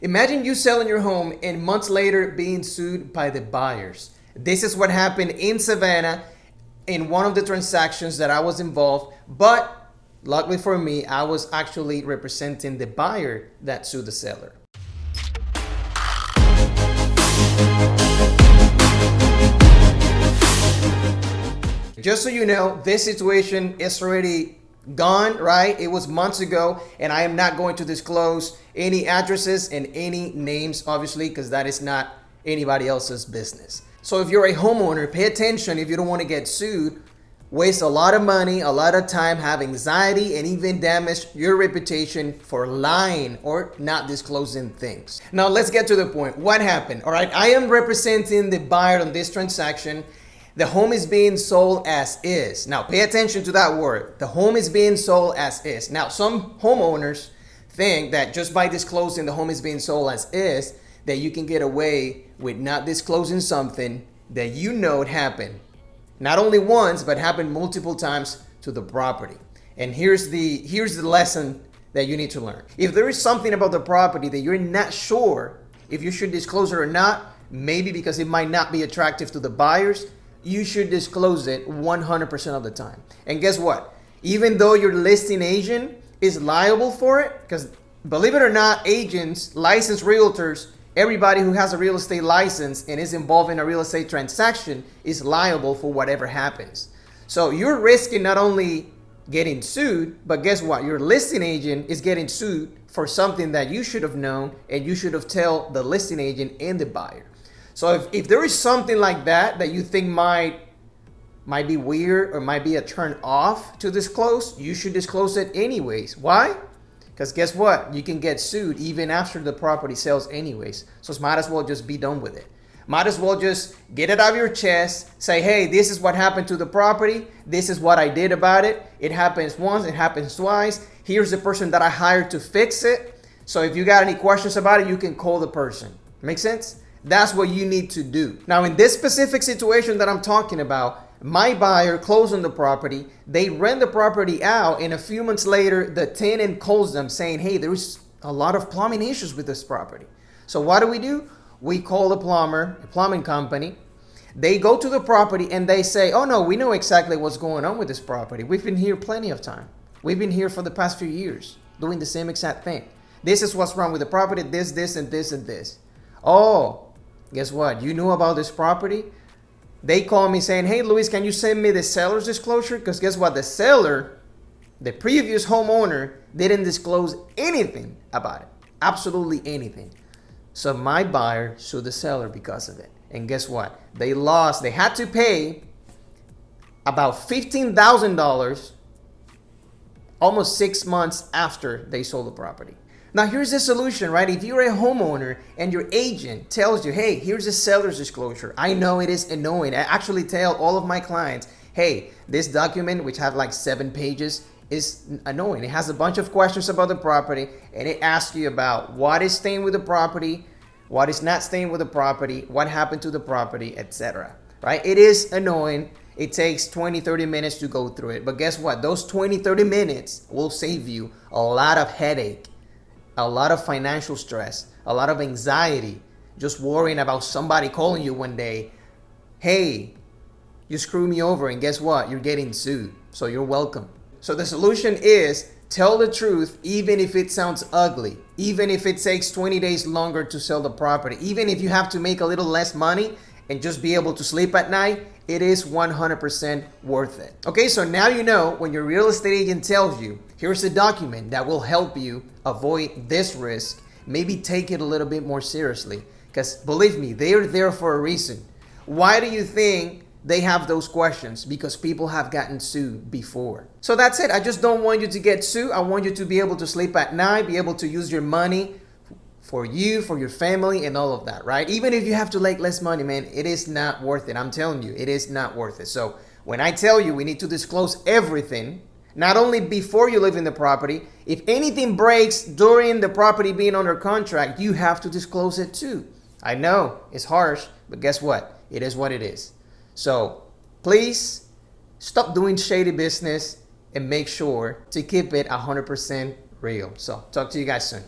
Imagine you selling your home and months later being sued by the buyers. This is what happened in Savannah in one of the transactions that I was involved, but luckily for me, I was actually representing the buyer that sued the seller. Just so you know, this situation is already gone, right? It was months ago, and I am not going to disclose any addresses and any names, obviously, because that is not anybody else's business. So if you're a homeowner, pay attention if you don't want to get sued, waste a lot of money, a lot of time, have anxiety, and even damage your reputation for lying or not disclosing things. Now let's get to the point. What happened? All right, I am representing the buyer on this transaction. The home is being sold as is. Now pay attention to that word. The home is being sold as is. Now some homeowners think that just by disclosing the home is being sold as is, that you can get away with not disclosing something that you know it happened. Not only once, but happened multiple times to the property. And here's the lesson that you need to learn. If there is something about the property that you're not sure if you should disclose it or not, maybe because it might not be attractive to the buyers, you should disclose it 100% of the time. And guess what? Even though your listing agent is liable for it, because believe it or not, agents, licensed realtors, everybody who has a real estate license and is involved in a real estate transaction is liable for whatever happens. So you're risking not only getting sued, but guess what? Your listing agent is getting sued for something that you should have known, and you should have told the listing agent and the buyer. So if there is something like that you think might be weird or might be a turn off to disclose, you should disclose it anyways. Why? Because guess what? You can get sued even after the property sells anyways. So might as well just be done with it. Might as well just get it out of your chest. Say, hey, this is what happened to the property. This is what I did about it. It happens once, it happens twice. Here's the person that I hired to fix it. So if you got any questions about it, you can call the person. Make sense? That's what you need to do. Now, in this specific situation that I'm talking about, my buyer closed on the property. They rent the property out, and a few months later, the tenant calls them saying, hey, there's a lot of plumbing issues with this property. So what do? We call the plumber, a plumbing company. They go to the property and they say, oh no, we know exactly what's going on with this property. We've been here plenty of time. We've been here for the past few years doing the same exact thing. This is what's wrong with the property, this, and this, and this. Oh, guess what? You knew about this property? They call me saying, hey, Luis, can you send me the seller's disclosure? Because guess what? The seller, the previous homeowner, didn't disclose anything about it. Absolutely anything. So my buyer sued the seller because of it. And guess what? They lost. They had to pay about $15,000 almost 6 months after they sold the property. Now here's the solution, right? If you're a homeowner and your agent tells you, hey, here's a seller's disclosure. I know it is annoying. I actually tell all of my clients, hey, this document, which have like 7 pages, is annoying. It has a bunch of questions about the property, and it asks you about what is staying with the property, what is not staying with the property, what happened to the property, etc. Right? It is annoying. It takes 20-30 minutes to go through it. But guess what? Those 20-30 minutes will save you a lot of headache, a lot of financial stress, a lot of anxiety, just worrying about somebody calling you one day, hey, you screwed me over, and guess what? You're getting sued. So you're welcome. So the solution is tell the truth, even if it sounds ugly, even if it takes 20 days longer to sell the property, even if you have to make a little less money and just be able to sleep at night, it is 100% worth it. Okay, so now you know when your real estate agent tells you, here's a document that will help you avoid this risk, maybe take it a little bit more seriously. Because believe me, they're there for a reason. Why do you think they have those questions? Because people have gotten sued before. So that's it. I just don't want you to get sued. I want you to be able to sleep at night, be able to use your money for you, for your family, and all of that, right? Even if you have to make less money, man, it is not worth it. I'm telling you, it is not worth it. So when I tell you we need to disclose everything, not only before you live in the property, if anything breaks during the property being under contract, you have to disclose it too. I know it's harsh, but guess what? It is what it is. So please stop doing shady business and make sure to keep it 100% real. So talk to you guys soon.